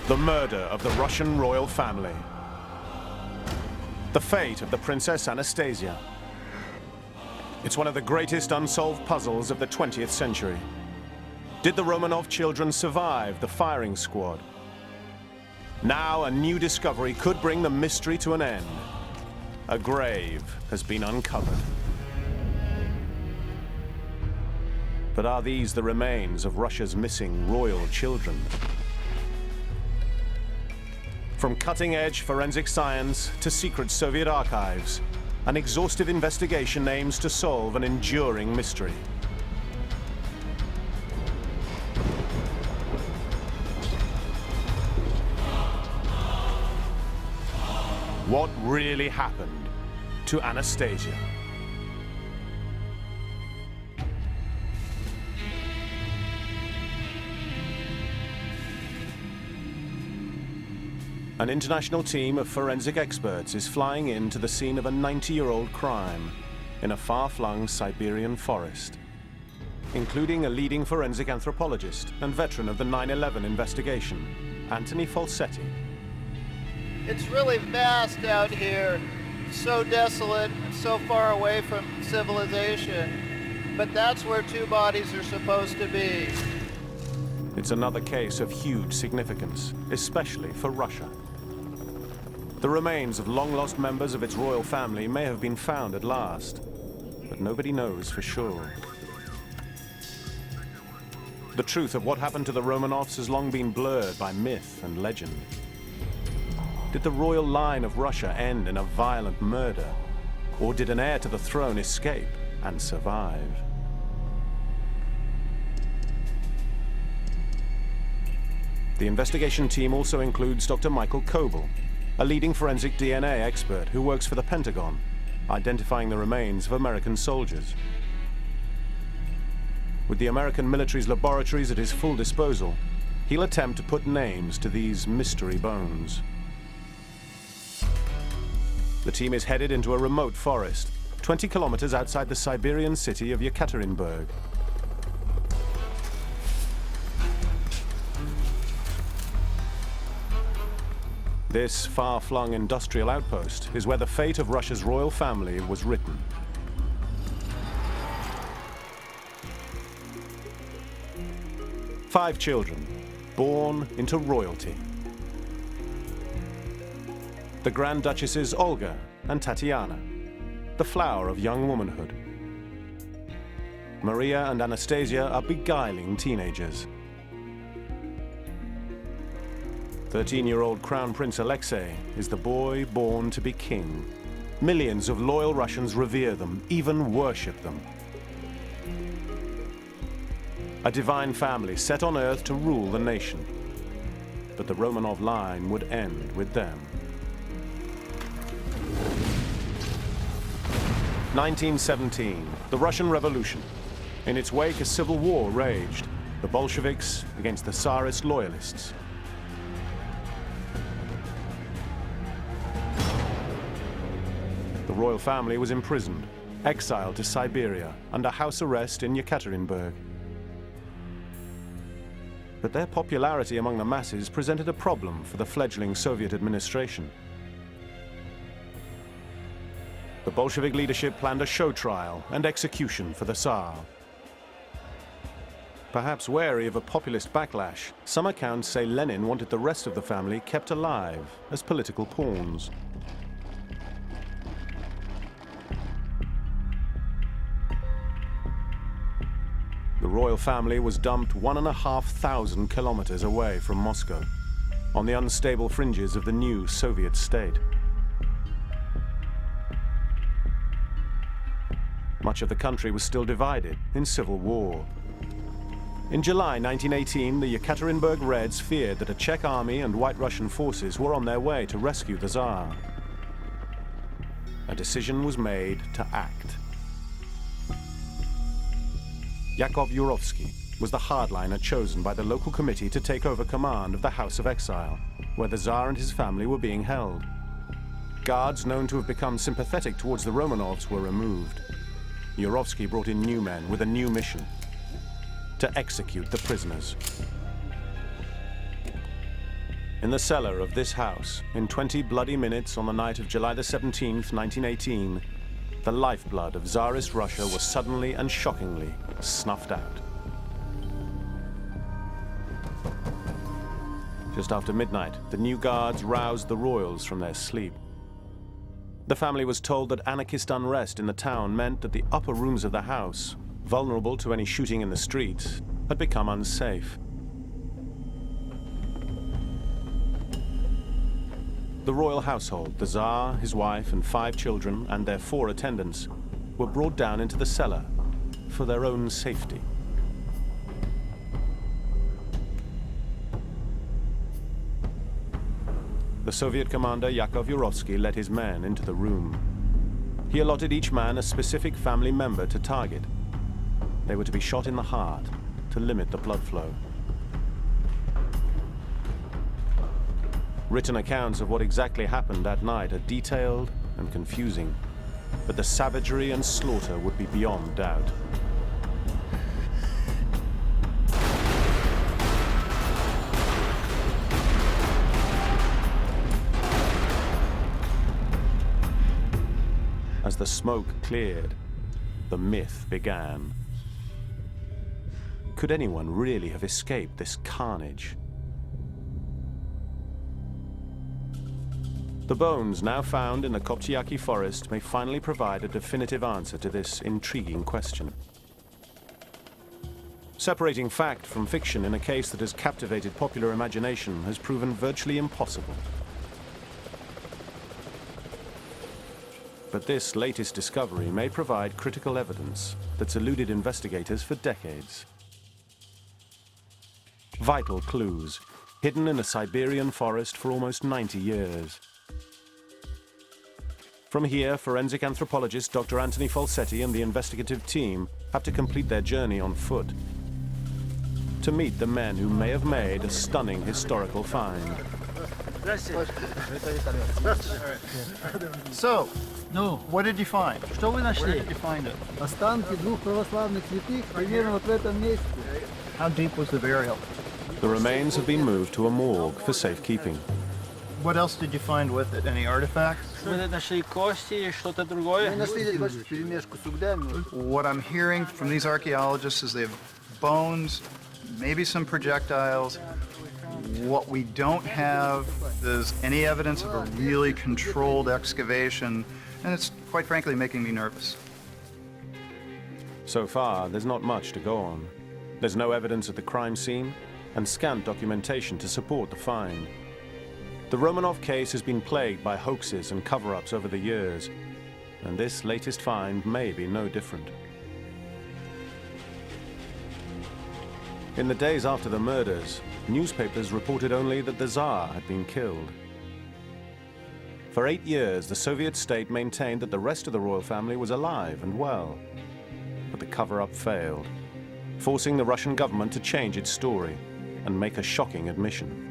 The murder of the Russian royal family. The fate of the Princess Anastasia. It's one of the greatest unsolved puzzles of the 20th century. Did the Romanov children survive the firing squad? Now a new discovery could bring the mystery to an end. A grave has been uncovered. But are these the remains of Russia's missing royal children? From cutting-edge forensic science to secret Soviet archives, an exhaustive investigation aims to solve an enduring mystery. What really happened to Anastasia? An international team of forensic experts is flying in to the scene of a 90-year-old crime in a far-flung Siberian forest, including a leading forensic anthropologist and veteran of the 9/11 investigation, Anthony Falsetti. It's really vast out here, so desolate, so far away from civilization, but that's where two bodies are supposed to be. It's another case of huge significance, especially for Russia. The remains of long-lost members of its royal family may have been found at last, but nobody knows for sure. The truth of what happened to the Romanovs has long been blurred by myth and legend. Did the royal line of Russia end in a violent murder, or did an heir to the throne escape and survive? The investigation team also includes Dr. Michael Coble, a leading forensic DNA expert who works for the Pentagon, identifying the remains of American soldiers. With the American military's laboratories at his full disposal, he'll attempt to put names to these mystery bones. The team is headed into a remote forest, 20 kilometers outside the Siberian city of Yekaterinburg. This far-flung industrial outpost is where the fate of Russia's royal family was written. Five children, born into royalty. The Grand Duchesses Olga and Tatiana, the flower of young womanhood. Maria and Anastasia are beguiling teenagers. 13-year-old Crown Prince Alexei is the boy born to be king. Millions of loyal Russians revere them, even worship them. A divine family set on earth to rule the nation. But the Romanov line would end with them. 1917, the Russian Revolution. In its wake, a civil war raged, the Bolsheviks against the Tsarist loyalists. The royal family was imprisoned, exiled to Siberia, under house arrest in Yekaterinburg. But their popularity among the masses presented a problem for the fledgling Soviet administration. The Bolshevik leadership planned a show trial and execution for the Tsar. Perhaps wary of a populist backlash, some accounts say Lenin wanted the rest of the family kept alive as political pawns. The royal family was dumped 1,500 kilometers away from Moscow, on the unstable fringes of the new Soviet state. Much of the country was still divided in civil war. In July 1918, the Yekaterinburg Reds feared that a Czech army and White Russian forces were on their way to rescue the Tsar. A decision was made to act. Yakov Yurovsky was the hardliner chosen by the local committee to take over command of the House of Exile, where the Tsar and his family were being held. Guards known to have become sympathetic towards the Romanovs were removed. Yurovsky brought in new men with a new mission: to execute the prisoners. In the cellar of this house, in 20 bloody minutes on the night of July the 17th, 1918, the lifeblood of Tsarist Russia was suddenly and shockingly snuffed out. Just after midnight, the new guards roused the royals from their sleep. The family was told that anarchist unrest in the town meant that the upper rooms of the house, vulnerable to any shooting in the streets, had become unsafe. The royal household, the Tsar, his wife, and 5 children, and their 4 attendants, were brought down into the cellar for their own safety. The Soviet commander Yakov Yurovsky led his men into the room. He allotted each man a specific family member to target. They were to be shot in the heart to limit the blood flow. Written accounts of what exactly happened that night are detailed and confusing, but the savagery and slaughter would be beyond doubt. As the smoke cleared, the myth began. Could anyone really have escaped this carnage? The bones now found in the Koptyaki forest may finally provide a definitive answer to this intriguing question. Separating fact from fiction in a case that has captivated popular imagination has proven virtually impossible. But this latest discovery may provide critical evidence that's eluded investigators for decades. Vital clues, hidden in a Siberian forest for almost 90 years. From here, forensic anthropologist Dr. Anthony Falsetti and the investigative team have to complete their journey on foot to meet the men who may have made a stunning historical find. So, Ну, what did you find? что вы Where нашли? did you find it? Останки 2 православных святых примерно вот в этом месте. How deep was the burial? The remains have been moved to a morgue for safekeeping. What else did you find with it? Any artifacts? Вы нашли кости и что-то другое? What I'm hearing from these archaeologists is they have bones, maybe some projectiles. What we don't have is any evidence of a really controlled excavation, and it's quite frankly making me nervous. So far, there's not much to go on. There's no evidence at the crime scene and scant documentation to support the find. The Romanov case has been plagued by hoaxes and cover-ups over the years, and this latest find may be no different. In the days after the murders, newspapers reported only that the Tsar had been killed. For 8 years, the Soviet state maintained that the rest of the royal family was alive and well. But the cover-up failed, forcing the Russian government to change its story and make a shocking admission.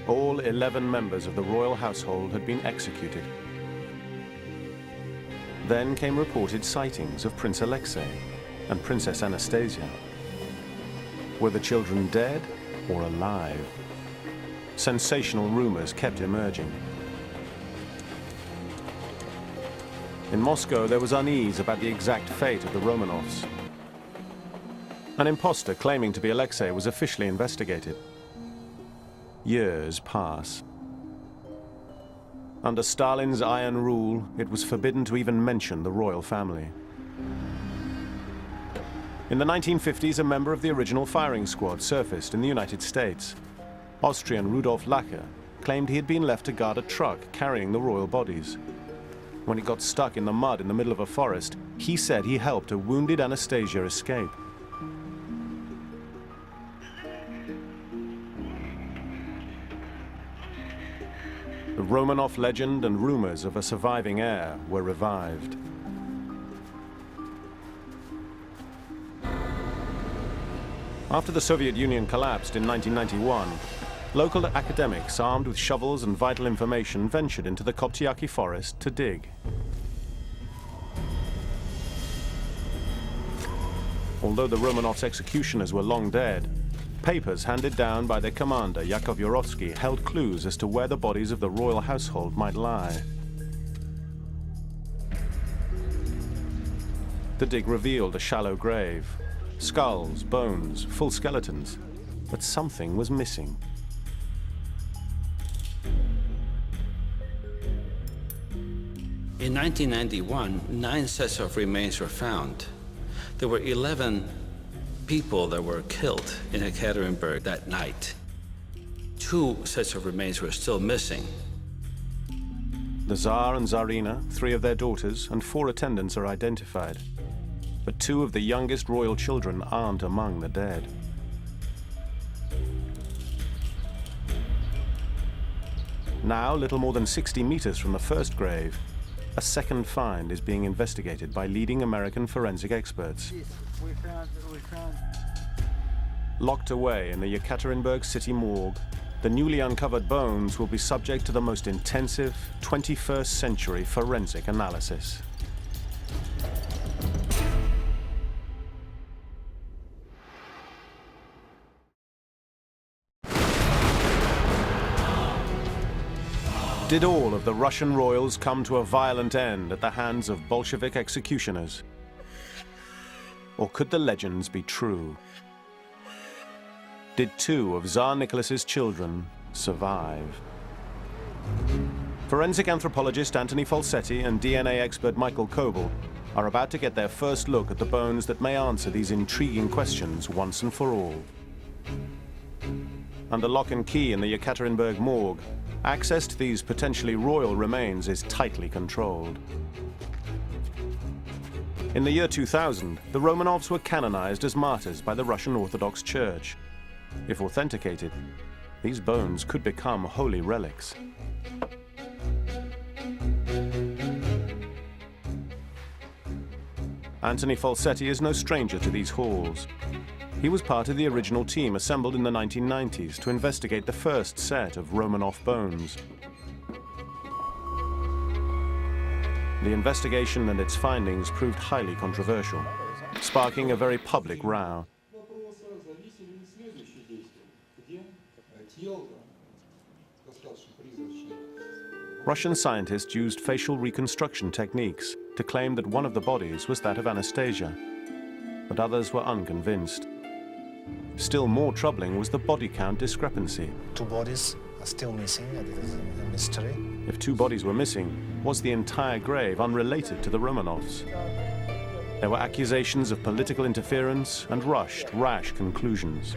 All 11 members of the royal household had been executed. Then came reported sightings of Prince Alexei and Princess Anastasia. Were the children dead or alive? Sensational rumors kept emerging. In Moscow, there was unease about the exact fate of the Romanovs. An imposter claiming to be Alexei was officially investigated. Years pass. Under Stalin's iron rule, it was forbidden to even mention the royal family. In the 1950s, a member of the original firing squad surfaced in the United States. Austrian Rudolf Lacher claimed he had been left to guard a truck carrying the royal bodies. When it got stuck in the mud in the middle of a forest, he said he helped a wounded Anastasia escape. The Romanov legend and rumors of a surviving heir were revived. After the Soviet Union collapsed in 1991, local academics armed with shovels and vital information ventured into the Koptyaki forest to dig. Although the Romanovs' executioners were long dead, Papers handed down by their commander, Yakov Yurovsky, held clues as to where the bodies of the royal household might lie. The dig revealed a shallow grave. Skulls, bones, full skeletons. But something was missing. In 1991, 9 sets of remains were found. There were 11 people that were killed in Ekaterinburg that night. 2 sets of remains were still missing. The Tsar and Tsarina, 3 of their daughters, and 4 attendants are identified. But 2 of the youngest royal children aren't among the dead. Now, little more than 60 meters from the first grave, a second find is being investigated by leading American forensic experts. We found. Locked away in the Yekaterinburg city morgue, the newly uncovered bones will be subject to the most intensive 21st century forensic analysis. Did all of the Russian royals come to a violent end at the hands of Bolshevik executioners? Or could the legends be true? Did 2 of Tsar Nicholas's children survive? Forensic anthropologist Anthony Falsetti and DNA expert Michael Coble are about to get their first look at the bones that may answer these intriguing questions once and for all. Under lock and key in the Yekaterinburg morgue, access to these potentially royal remains is tightly controlled. In the year 2000, the Romanovs were canonized as martyrs by the Russian Orthodox Church. If authenticated, these bones could become holy relics. Anthony Falsetti is no stranger to these halls. He was part of the original team assembled in the 1990s to investigate the first set of Romanov bones. The investigation and its findings proved highly controversial, sparking a very public row. Russian scientists used facial reconstruction techniques to claim that one of the bodies was that of Anastasia, but others were unconvinced. Still more troubling was the body count discrepancy. 2 bodies are still missing, and it is a mystery. If 2 bodies were missing, was the entire grave unrelated to the Romanovs? There were accusations of political interference and rushed, rash conclusions.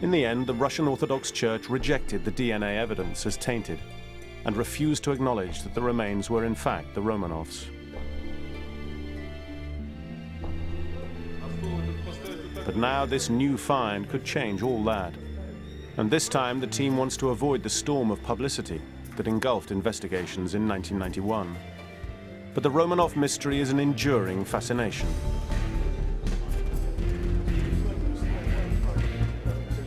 In the end, the Russian Orthodox Church rejected the DNA evidence as tainted and refused to acknowledge that the remains were in fact the Romanovs. But now this new find could change all that. And this time the team wants to avoid the storm of publicity that engulfed investigations in 1991. But the Romanov mystery is an enduring fascination.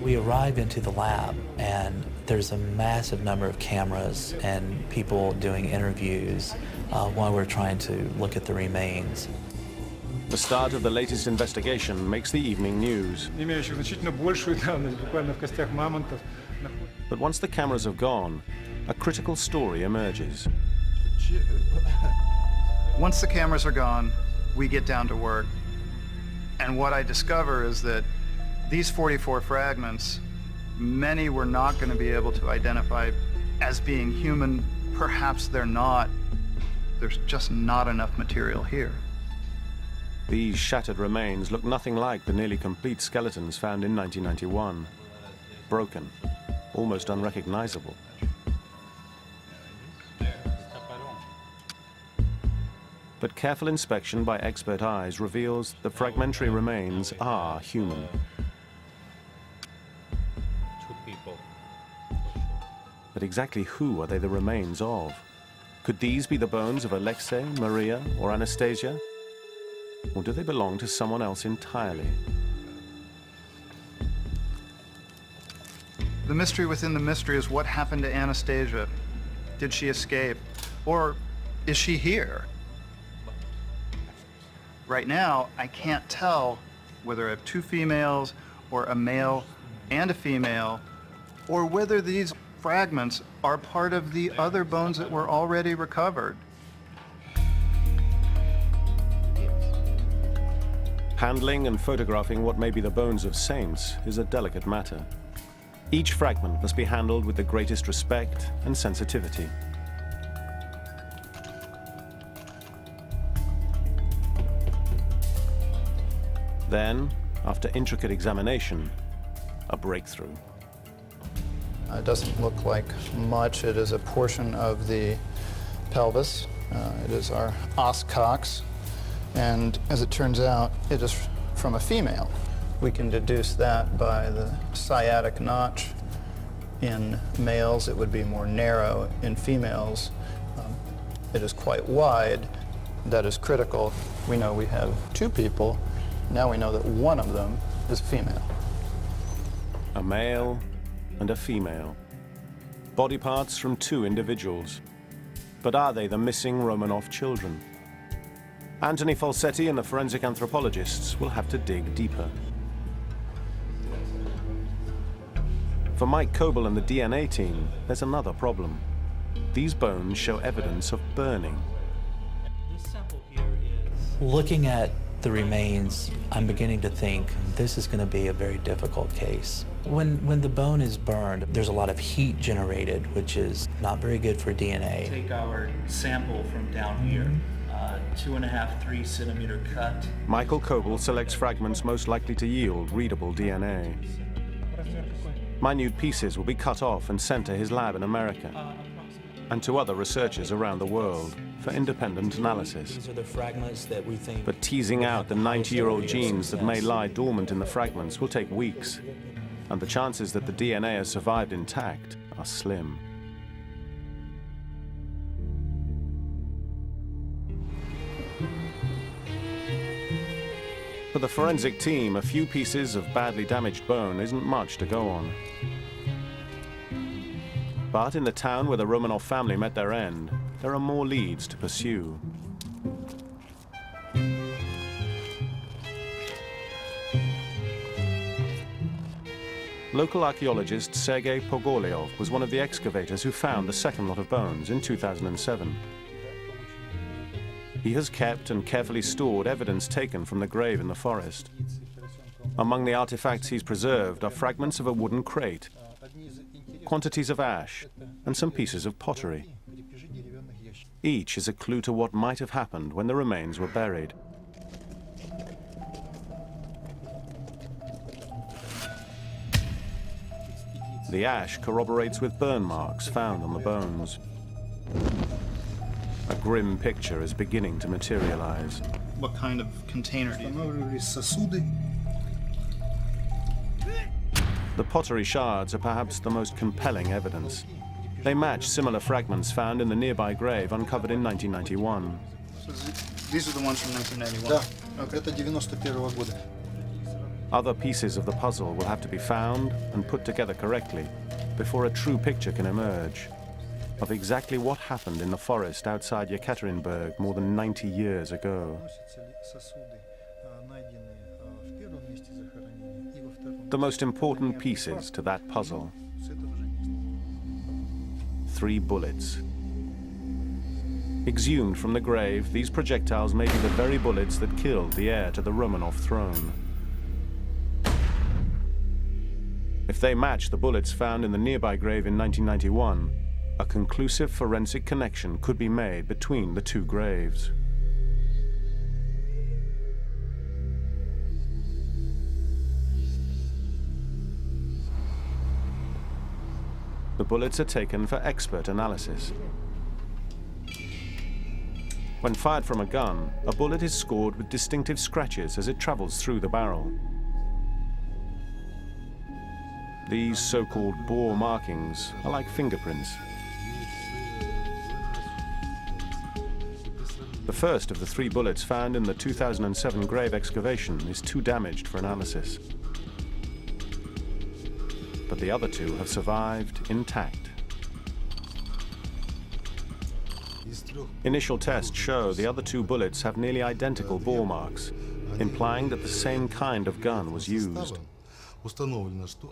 We arrive into the lab and there's a massive number of cameras and people doing interviews while we're trying to look at the remains. The start of the latest investigation makes the evening news. Имеющих значительно большую давность, буквально в костях мамонтов. But once the cameras have gone, a critical story emerges. Once the cameras are gone, we get down to work. And what I discover is that these 44 fragments, many we're not going to be able to identify as being human. Perhaps they're not. There's just not enough material here. These shattered remains look nothing like the nearly complete skeletons found in 1991. Broken, almost unrecognizable. But careful inspection by expert eyes reveals the fragmentary remains are human. 2 people. But exactly who are they the remains of? Could these be the bones of Alexei, Maria, or Anastasia? Or do they belong to someone else entirely? The mystery within the mystery is what happened to Anastasia. Did she escape? Or is she here? Right now, I can't tell whether I have 2 females or a male and a female, or whether these fragments are part of the other bones that were already recovered. Handling and photographing what may be the bones of saints is a delicate matter. Each fragment must be handled with the greatest respect and sensitivity. Then, after intricate examination, a breakthrough. It doesn't look like much. It is a portion of the pelvis. It is our os cox. And as it turns out, it is from a female. We can deduce that by the sciatic notch. In males, it would be more narrow. In females, it is quite wide. That is critical. We know we have two people. Now we know that one of them is female. A male and a female. Body parts from two individuals. But are they the missing Romanov children? Anthony Falsetti and the forensic anthropologists will have to dig deeper. For Mike Coble and the DNA team, there's another problem. These bones show evidence of burning. Looking at the remains, I'm beginning to think this is going to be a very difficult case. When the bone is burned, there's a lot of heat generated, which is not very good for DNA. Take our sample from down here, 2.5, 3 centimeter cut. Michael Coble selects fragments most likely to yield readable DNA. Minute pieces will be cut off and sent to his lab in America and to other researchers around the world for independent analysis. These are the fragments that we think. But teasing out the 90-year-old genes that may lie dormant in the fragments will take weeks, and the chances that the DNA has survived intact are slim. For the forensic team, a few pieces of badly damaged bone isn't much to go on. But in the town where the Romanov family met their end, there are more leads to pursue. Local archaeologist Sergei Pogolyov was one of the excavators who found the second lot of bones in 2007. He has kept and carefully stored evidence taken from the grave in the forest. Among the artifacts he's preserved are fragments of a wooden crate, quantities of ash, and some pieces of pottery. Each is a clue to what might have happened when the remains were buried. The ash corroborates with burn marks found on the bones. A grim picture is beginning to materialize. What kind of container do you think? The pottery shards are perhaps the most compelling evidence. They match similar fragments found in the nearby grave uncovered in 1991. So these are the ones from 1991? Это 91 года. Other pieces of the puzzle will have to be found and put together correctly before a true picture can emerge of exactly what happened in the forest outside Yekaterinburg more than 90 years ago. The most important pieces to that puzzle. 3 bullets. Exhumed from the grave, these projectiles may be the very bullets that killed the heir to the Romanov throne. If they match the bullets found in the nearby grave in 1991, a conclusive forensic connection could be made between the two graves. The bullets are taken for expert analysis. When fired from a gun, a bullet is scored with distinctive scratches as it travels through the barrel. These so-called bore markings are like fingerprints. The first of the 3 bullets found in the 2007 grave excavation is too damaged for analysis. But the other 2 have survived intact. Initial tests show the other 2 bullets have nearly identical bore marks, implying that the same kind of gun was used.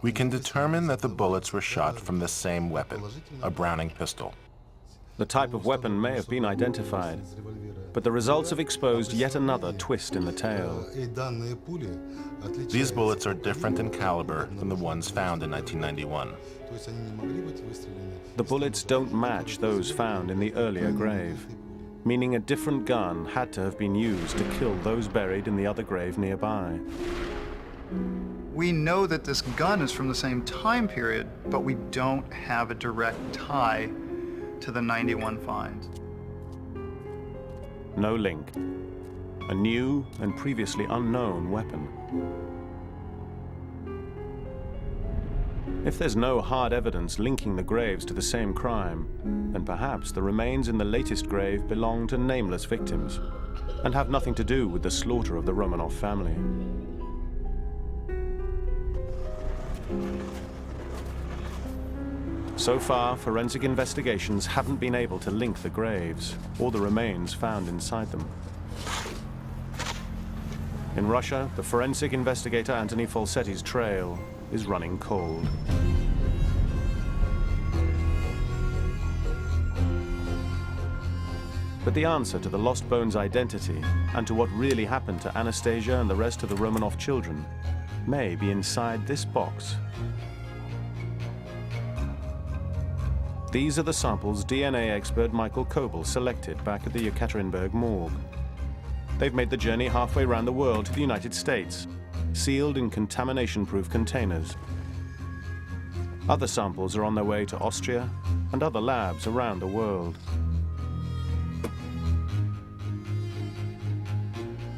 We can determine that the bullets were shot from the same weapon, a Browning pistol. The type of weapon may have been identified, but the results have exposed yet another twist in the tale. These bullets are different in caliber than the ones found in 1991. The bullets don't match those found in the earlier grave, meaning a different gun had to have been used to kill those buried in the other grave nearby. We know that this gun is from the same time period, but we don't have a direct tie to the 91 finds. No link. A new and previously unknown weapon. If there's no hard evidence linking the graves to the same crime, then perhaps the remains in the latest grave belong to nameless victims and have nothing to do with the slaughter of the Romanov family. So far, forensic investigations haven't been able to link the graves or the remains found inside them. In Russia, the forensic investigator Anthony Falsetti's trail is running cold. But the answer to the lost bones' identity and to what really happened to Anastasia and the rest of the Romanov children may be inside this box. These are the samples DNA expert Michael Kobel selected back at the Yekaterinburg morgue. They've made the journey halfway around the world to the United States, sealed in contamination-proof containers. Other samples are on their way to Austria and other labs around the world.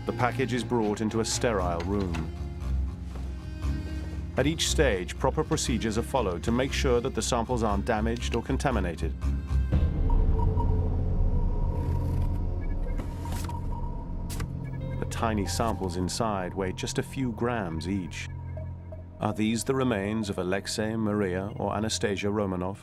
The package is brought into a sterile room. At each stage, proper procedures are followed to make sure that the samples aren't damaged or contaminated. The tiny samples inside weigh just a few grams each. Are these the remains of Alexei, Maria, or Anastasia Romanov?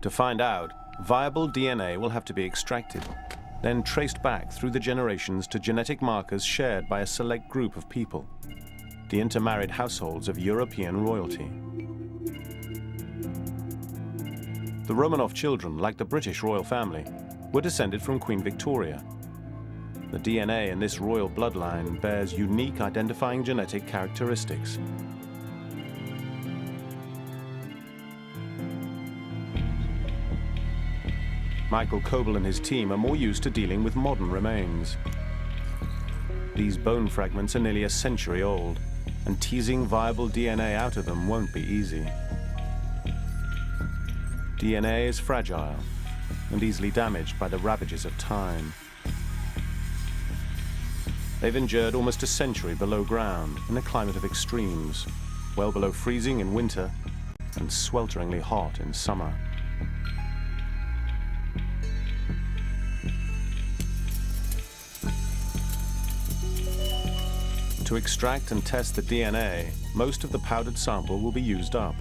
To find out, viable DNA will have to be extracted, then traced back through the generations to genetic markers shared by a select group of people, the intermarried households of European royalty. The Romanov children, like the British royal family, were descended from Queen Victoria. The DNA in this royal bloodline bears unique identifying genetic characteristics. Michael Kobel and his team are more used to dealing with modern remains. These bone fragments are nearly a century old, and teasing viable DNA out of them won't be easy. DNA is fragile and easily damaged by the ravages of time. They've endured almost a century below ground in a climate of extremes, well below freezing in winter and swelteringly hot in summer. To extract and test the DNA, most of the powdered sample will be used up.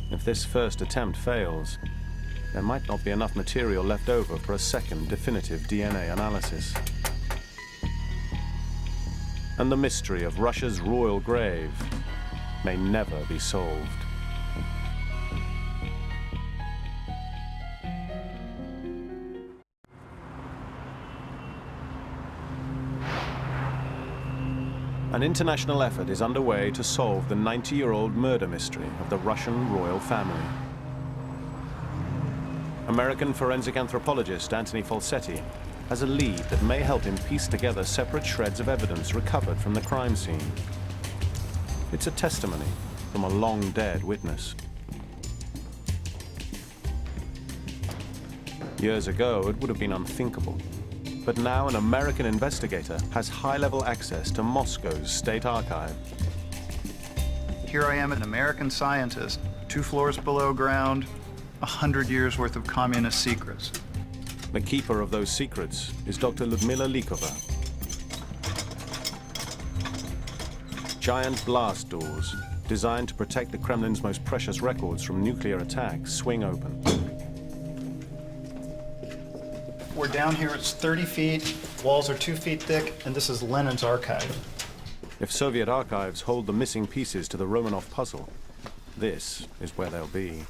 If this first attempt fails, there might not be enough material left over for a second definitive DNA analysis. And the mystery of Russia's royal grave may never be solved. An international effort is underway to solve the 90-year-old murder mystery of the Russian royal family. American forensic anthropologist Anthony Falsetti has a lead that may help him piece together separate shreds of evidence recovered from the crime scene. It's a testimony from a long-dead witness. Years ago, it would have been unthinkable. But now an American investigator has high-level access to Moscow's state archive. Here I am, an American scientist, 2 floors below ground, 100 years worth of communist secrets. The keeper of those secrets is Dr. Lyudmila Likova. Giant blast doors, designed to protect the Kremlin's most precious records from nuclear attack, swing open. We're down here, it's 30 feet, walls are 2 feet thick, and this is Lenin's archive. If Soviet archives hold the missing pieces to the Romanov puzzle, this is where they'll be.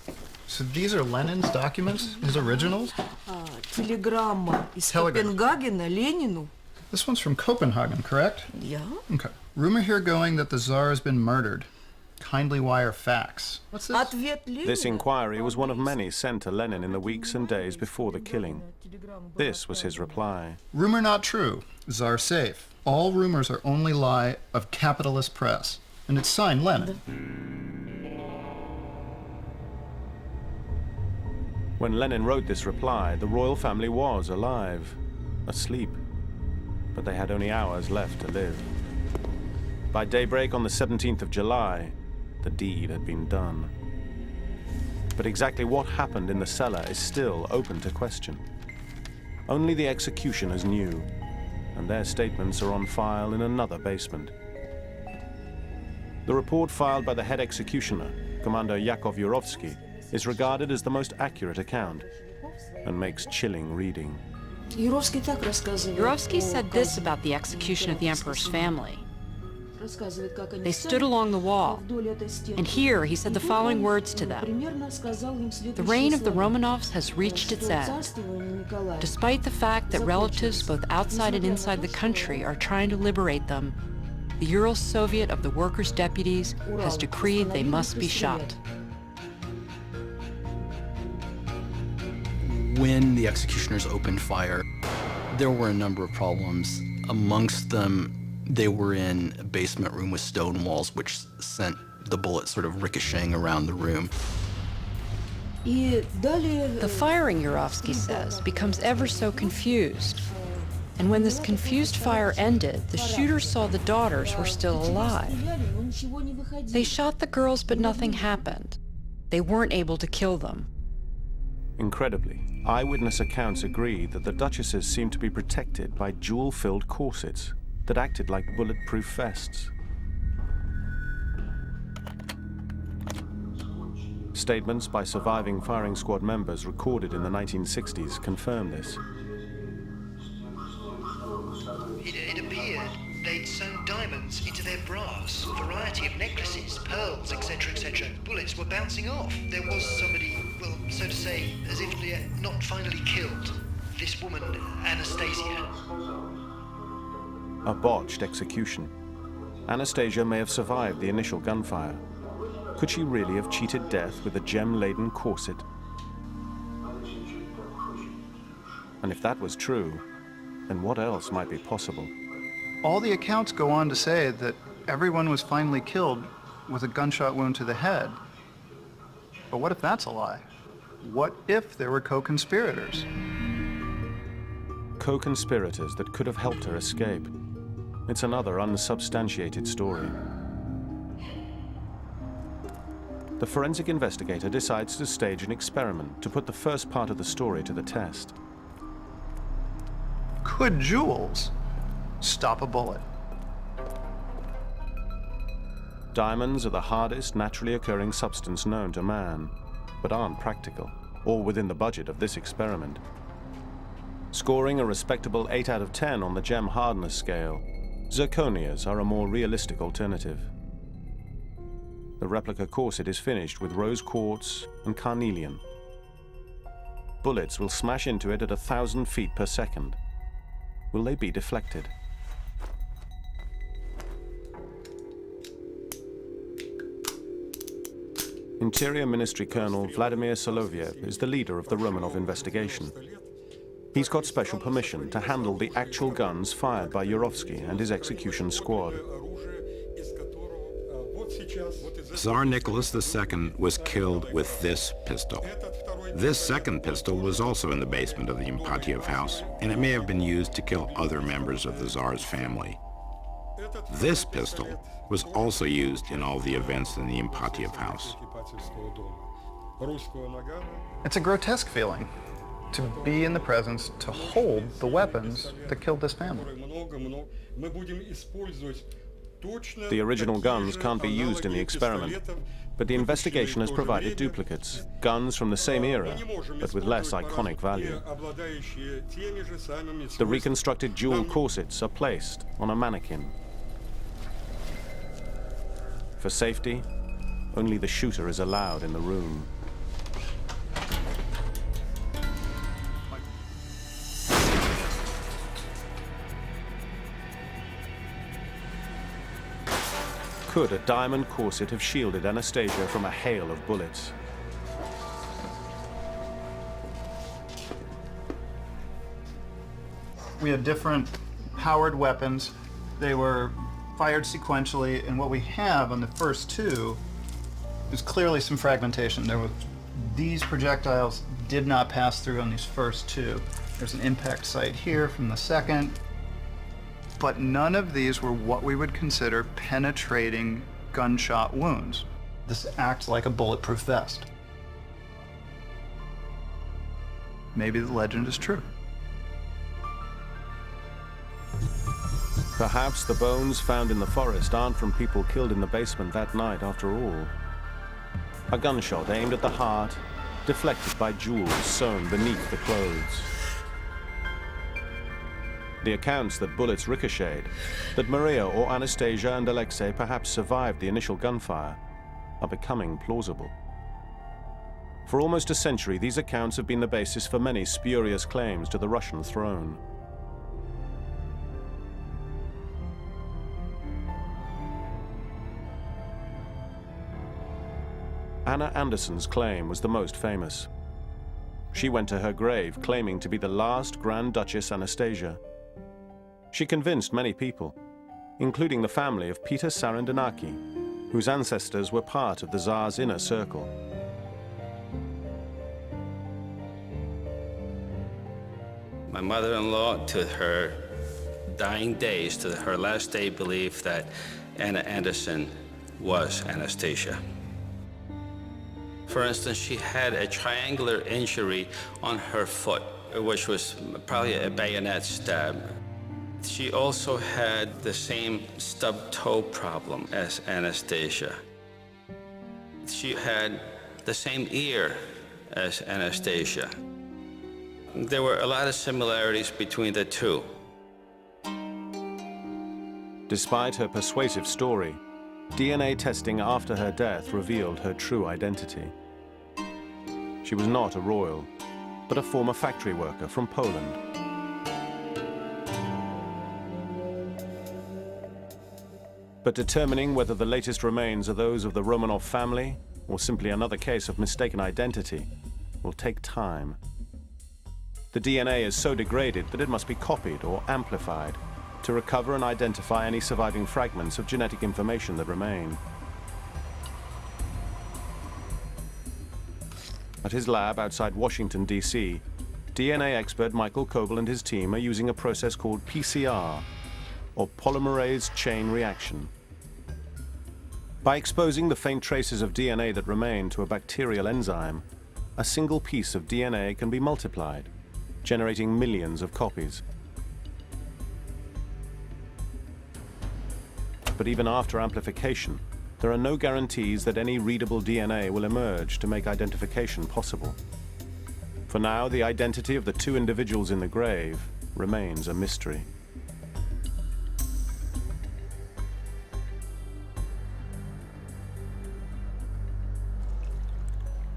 So these are Lenin's documents, his originals? Телеграмма из Telegram. Копенгагена Ленину. This one's from Copenhagen, correct? Yeah. Okay. Rumor here going that the Tsar has been murdered. Kindly wire facts. What's this? Ответ Ленина. This inquiry was one of many sent to Lenin in the weeks and days before the killing. This was his reply. Rumor not true. Tsar safe. All rumors are only lie of capitalist press. And it's signed Lenin. When Lenin wrote this reply, the royal family was alive, asleep. But they had only hours left to live. By daybreak on the 17th of July, the deed had been done. But exactly what happened in the cellar is still open to question. Only the executioners knew, and their statements are on file in another basement. The report filed by the head executioner, Commander Yakov Yurovsky, is regarded as the most accurate account and makes chilling reading. Yurovsky said this about the execution of the emperor's family. They stood along the wall, and here he said the following words to them. The reign of the Romanovs has reached its end. Despite the fact that relatives both outside and inside the country are trying to liberate them, the Ural Soviet of the Workers' Deputies has decreed they must be shot. When the executioners opened fire, there were a number of problems. Amongst them, they were in a basement room with stone walls, which sent the bullets sort of ricocheting around the room. The firing, Yurovsky says, becomes ever so confused. And when this confused fire ended, the shooters saw the daughters were still alive. They shot the girls, but nothing happened. They weren't able to kill them. Incredibly, eyewitness accounts agree that the duchesses seemed to be protected by jewel-filled corsets that acted like bulletproof vests. Statements by surviving firing squad members recorded in the 1960s confirm this. It appeared they'd sewn diamonds into their bras, a variety of necklaces, pearls, etc., etc. Bullets were bouncing off. There was somebody, well, so to say, as if they're not finally killed. This woman, Anastasia. A botched execution. Anastasia may have survived the initial gunfire. Could she really have cheated death with a gem-laden corset? And if that was true, then what else might be possible? All the accounts go on to say that everyone was finally killed with a gunshot wound to the head. But what if that's a lie? What if there were co-conspirators? Co-conspirators that could have helped her escape. It's another unsubstantiated story. The forensic investigator decides to stage an experiment to put the first part of the story to the test. Could jewels stop a bullet? Diamonds are the hardest naturally occurring substance known to man, but aren't practical, or within the budget of this experiment. Scoring a respectable 8 out of 10 on the gem hardness scale, zirconias are a more realistic alternative. The replica corset is finished with rose quartz and carnelian. Bullets will smash into it at 1,000 feet per second. Will they be deflected? Interior Ministry Colonel Vladimir Soloviev is the leader of the Romanov investigation. He's got special permission to handle the actual guns fired by Yurovsky and his execution squad. Tsar Nicholas II was killed with this pistol. This second pistol was also in the basement of the Impatiev house, and it may have been used to kill other members of the Tsar's family. This pistol was also used in all the events in the Impatiev house. It's a grotesque feeling to be in the presence, to hold the weapons that killed this family. The original guns can't be used in the experiment, but the investigation has provided duplicates, guns from the same era, but with less iconic value. The reconstructed dual corsets are placed on a mannequin. For safety, only the shooter is allowed in the room. Could a diamond corset have shielded Anastasia from a hail of bullets? We had different powered weapons. They were fired sequentially, and what we have on the first two is clearly some fragmentation. These projectiles did not pass through on these first two. There's an impact site here from the second. But none of these were what we would consider penetrating gunshot wounds. This acts like a bulletproof vest. Maybe the legend is true. Perhaps the bones found in the forest aren't from people killed in the basement that night after all. A gunshot aimed at the heart, deflected by jewels sewn beneath the clothes. The accounts that bullets ricocheted, that Maria or Anastasia and Alexei perhaps survived the initial gunfire, are becoming plausible. For almost a century, these accounts have been the basis for many spurious claims to the Russian throne. Anna Anderson's claim was the most famous. She went to her grave claiming to be the last Grand Duchess Anastasia. She convinced many people, including the family of Peter Sarandanaki, whose ancestors were part of the Tsar's inner circle. My mother-in-law, to her dying days, to her last day, believed that Anna Anderson was Anastasia. For instance, she had a triangular injury on her foot, which was probably a bayonet stab. She also had the same stub toe problem as Anastasia. She had the same ear as Anastasia. There were a lot of similarities between the two. Despite her persuasive story, DNA testing after her death revealed her true identity. She was not a royal, but a former factory worker from Poland. But determining whether the latest remains are those of the Romanov family or simply another case of mistaken identity will take time. The DNA is so degraded that it must be copied or amplified to recover and identify any surviving fragments of genetic information that remain. At his lab outside Washington, D.C., DNA expert Michael Coble and his team are using a process called PCR, or polymerase chain reaction. By exposing the faint traces of DNA that remain to a bacterial enzyme, a single piece of DNA can be multiplied, generating millions of copies. But even after amplification, there are no guarantees that any readable DNA will emerge to make identification possible. For now, the identity of the two individuals in the grave remains a mystery.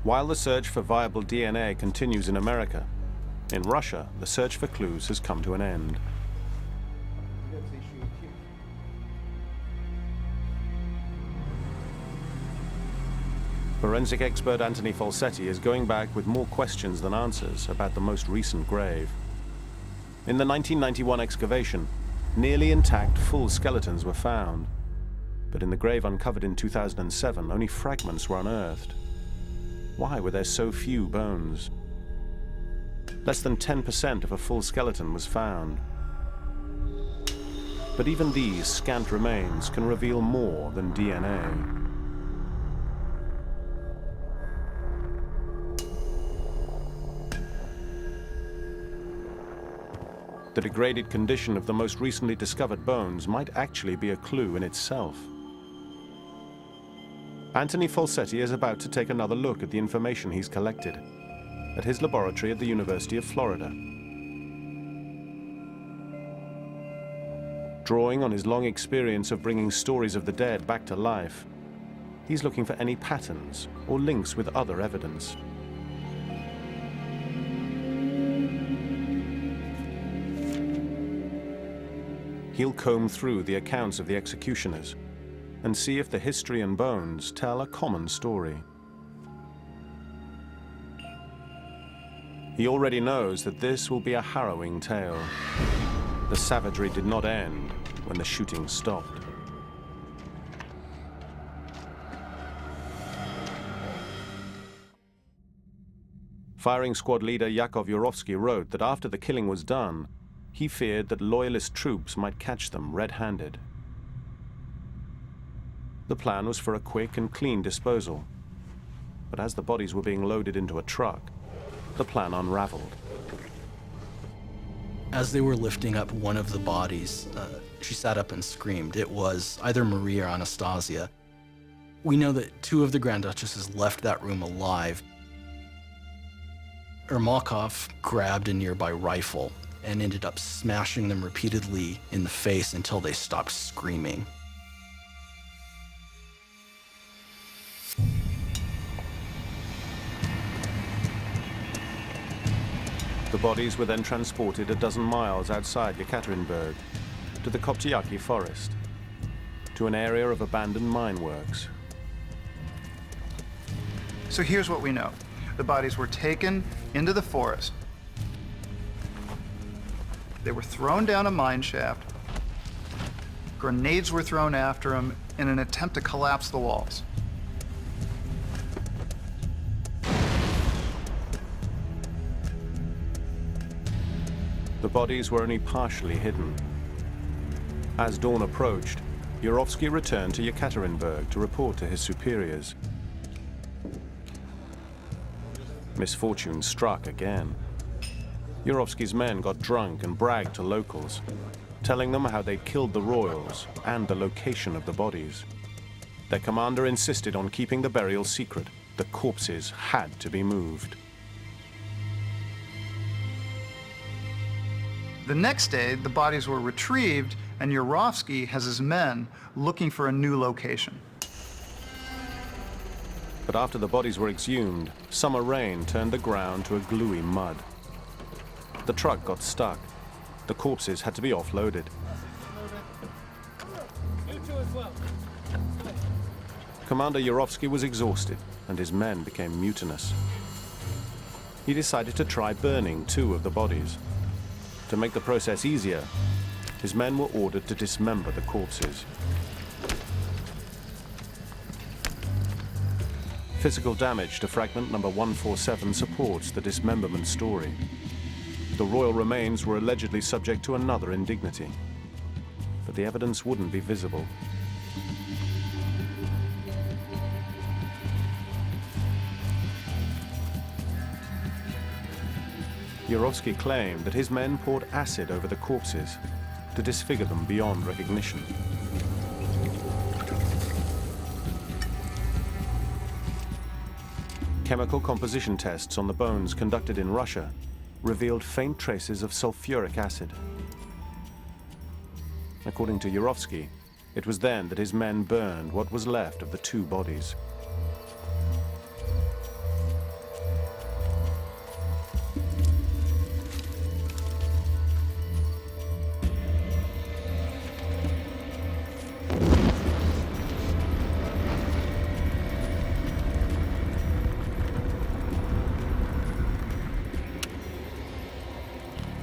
While the search for viable DNA continues in America, in Russia, the search for clues has come to an end. Forensic expert Anthony Falsetti is going back with more questions than answers about the most recent grave. In the 1991 excavation, nearly intact full skeletons were found. But in the grave uncovered in 2007, only fragments were unearthed. Why were there so few bones? Less than 10% of a full skeleton was found. But even these scant remains can reveal more than DNA. The degraded condition of the most recently discovered bones might actually be a clue in itself. Anthony Falsetti is about to take another look at the information he's collected at his laboratory at the University of Florida. Drawing on his long experience of bringing stories of the dead back to life, he's looking for any patterns or links with other evidence. He'll comb through the accounts of the executioners and see if the history and bones tell a common story. He already knows that this will be a harrowing tale. The savagery did not end when the shooting stopped. Firing squad leader Yakov Yurovsky wrote that after the killing was done, he feared that loyalist troops might catch them red-handed. The plan was for a quick and clean disposal. But as the bodies were being loaded into a truck, the plan unraveled. As they were lifting up one of the bodies, she sat up and screamed. It was either Marie or Anastasia. We know that 2 of the Grand Duchesses left that room alive. Ermakov grabbed a nearby rifle and ended up smashing them repeatedly in the face until they stopped screaming. The bodies were then transported a dozen miles outside Yekaterinburg to the Koptyaki forest, to an area of abandoned mine works. So here's what we know. The bodies were taken into the forest. They were thrown down a mine shaft. Grenades were thrown after them in an attempt to collapse the walls. The bodies were only partially hidden. As dawn approached, Yurovsky returned to Yekaterinburg to report to his superiors. Misfortune struck again. Yurovsky's men got drunk and bragged to locals, telling them how they'd killed the royals and the location of the bodies. Their commander insisted on keeping the burial secret. The corpses had to be moved. The next day, the bodies were retrieved, and Yurovsky has his men looking for a new location. But after the bodies were exhumed, summer rain turned the ground to a gluey mud. The truck got stuck. The corpses had to be offloaded. Commander Yurovsky was exhausted, and his men became mutinous. He decided to try burning 2 of the bodies. To make the process easier, his men were ordered to dismember the corpses. Physical damage to fragment number 147 supports the dismemberment story. The royal remains were allegedly subject to another indignity, but the evidence wouldn't be visible. Yurovsky claimed that his men poured acid over the corpses to disfigure them beyond recognition. Chemical composition tests on the bones conducted in Russia revealed faint traces of sulfuric acid. According to Yurovsky, it was then that his men burned what was left of the 2 bodies.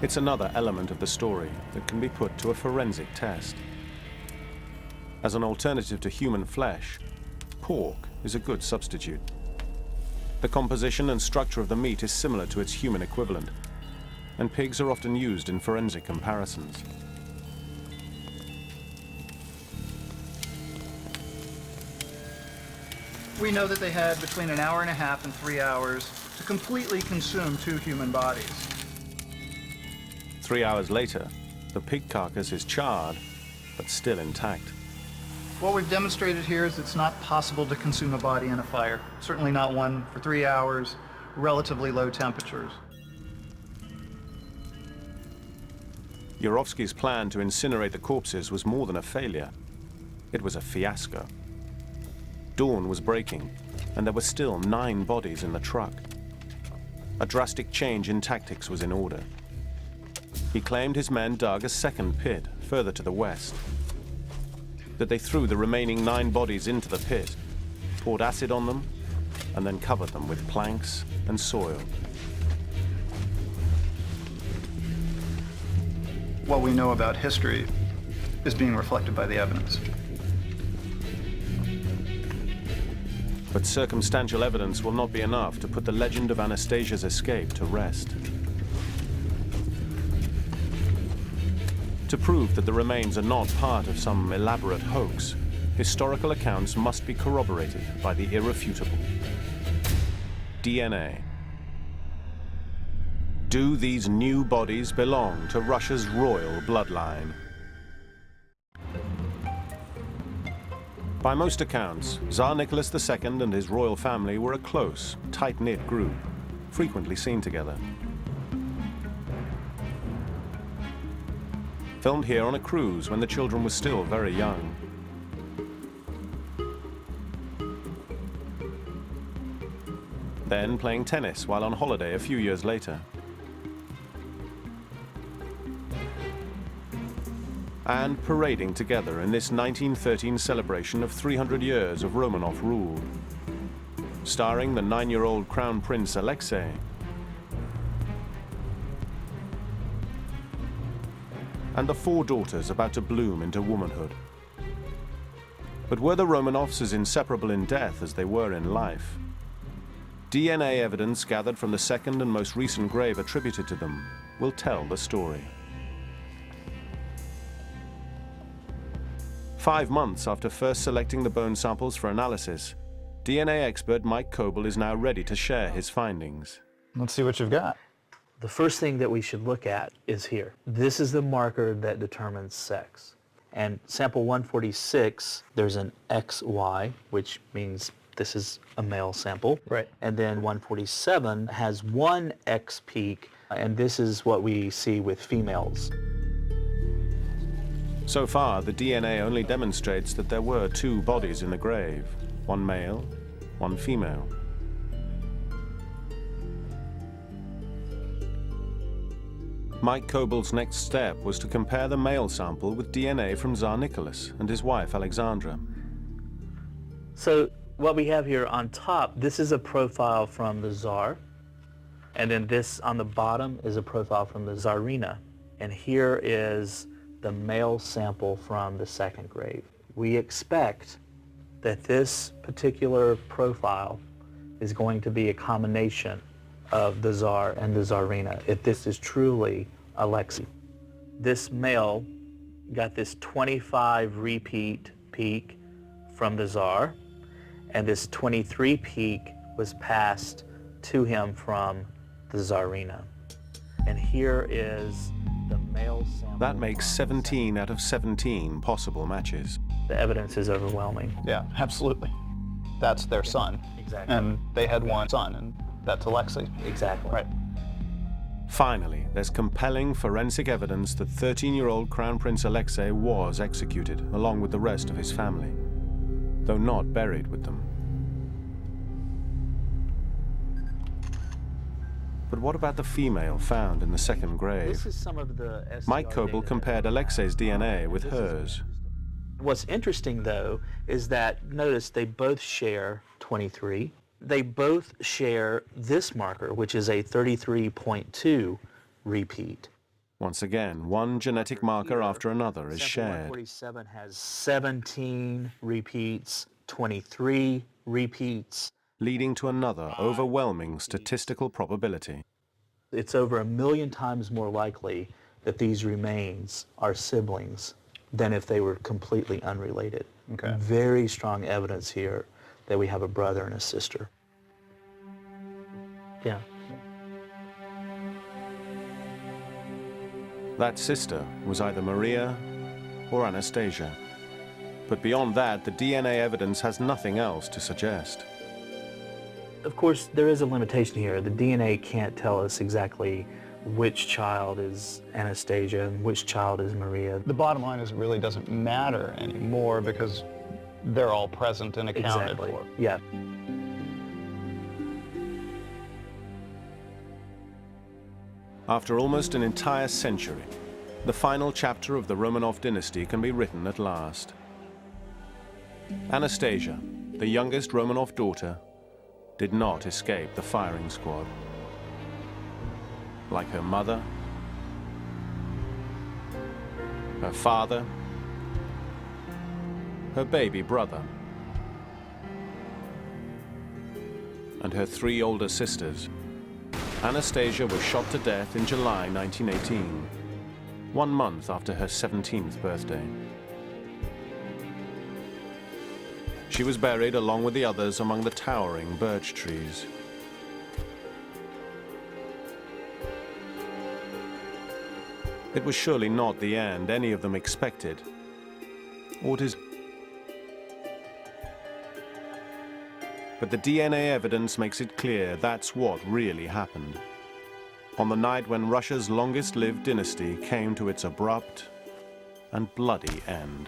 It's another element of the story that can be put to a forensic test. As an alternative to human flesh, pork is a good substitute. The composition and structure of the meat is similar to its human equivalent, and pigs are often used in forensic comparisons. We know that they had between an hour and a half and 3 hours to completely consume 2 human bodies. 3 hours later, the pig carcass is charred, but still intact. What we've demonstrated here is it's not possible to consume a body in a fire. Certainly not one for 3 hours, relatively low temperatures. Yurovsky's plan to incinerate the corpses was more than a failure. It was a fiasco. Dawn was breaking, and there were still 9 bodies in the truck. A drastic change in tactics was in order. He claimed his men dug a second pit further to the west, that they threw the remaining 9 bodies into the pit, poured acid on them, and then covered them with planks and soil. What we know about history is being reflected by the evidence. But circumstantial evidence will not be enough to put the legend of Anastasia's escape to rest. To prove that the remains are not part of some elaborate hoax, historical accounts must be corroborated by the irrefutable. DNA. Do these new bodies belong to Russia's royal bloodline? By most accounts, Tsar Nicholas II and his royal family were a close, tight-knit group, frequently seen together. Filmed here on a cruise when the children were still very young. Then playing tennis while on holiday a few years later. And parading together in this 1913 celebration of 300 years of Romanov rule, starring the 9-year-old Crown Prince Alexei, and the 4 daughters about to bloom into womanhood. But were the Romanovs as inseparable in death as they were in life? DNA evidence gathered from the second and most recent grave attributed to them will tell the story. 5 months after first selecting the bone samples for analysis, DNA expert Mike Coble is now ready to share his findings. Let's see what you've got. The first thing that we should look at is here. This is the marker that determines sex. And sample 146, there's an XY, which means this is a male sample. Right. And then 147 has 1 X peak, and this is what we see with females. So far, the DNA only demonstrates that there were 2 bodies in the grave, 1 male, 1 female. Mike Coble's next step was to compare the male sample with DNA from Tsar Nicholas and his wife Alexandra. So what we have here on top, this is a profile from the Tsar, and then this on the bottom is a profile from the Tsarina, and here is the male sample from the second grave. We expect that this particular profile is going to be a combination of the Tsar and the Tsarina, if this is truly Alexei. This male got this 25 repeat peak from the Tsar, and this 23 peak was passed to him from the Tsarina. And here is the male sample. That makes 17 out of 17 possible matches. The evidence is overwhelming. Yeah, absolutely. That's their son. Exactly. And they had 1 son, and that's Alexei. Exactly. Right. Finally, there's compelling forensic evidence that 13-year-old Crown Prince Alexei was executed, along with the rest of his family, though not buried with them. But what about the female found in the second grave? This is some of the SCR Mike Coble data compared Alexei's DNA with hers. What's interesting, though, is that, notice, they both share 23. They both share this marker, which is a 33.2 repeat. Once again, one genetic marker after another is shared. 147 has 17 repeats, 23 repeats. Leading to another overwhelming statistical probability. It's over 1 million times more likely that these remains are siblings than if they were completely unrelated. Okay. Very strong evidence here that we have a brother and a sister. Yeah. That sister was either Maria or Anastasia. But beyond that, the DNA evidence has nothing else to suggest. Of course, there is a limitation here. The DNA can't tell us exactly which child is Anastasia and which child is Maria. The bottom line is it really doesn't matter anymore because they're all present and accounted for. Yeah. After almost an entire century, the final chapter of the Romanov dynasty can be written at last. Anastasia, the youngest Romanov daughter, did not escape the firing squad. Like her mother, her father, her baby brother, and her 3 older sisters, Anastasia was shot to death in July 1918, 1 month after her 17th birthday. She was buried along with the others among the towering birch trees. It was surely not the end any of them expected. Or it is... But the DNA evidence makes it clear that's what really happened. On the night when Russia's longest-lived dynasty came to its abrupt and bloody end.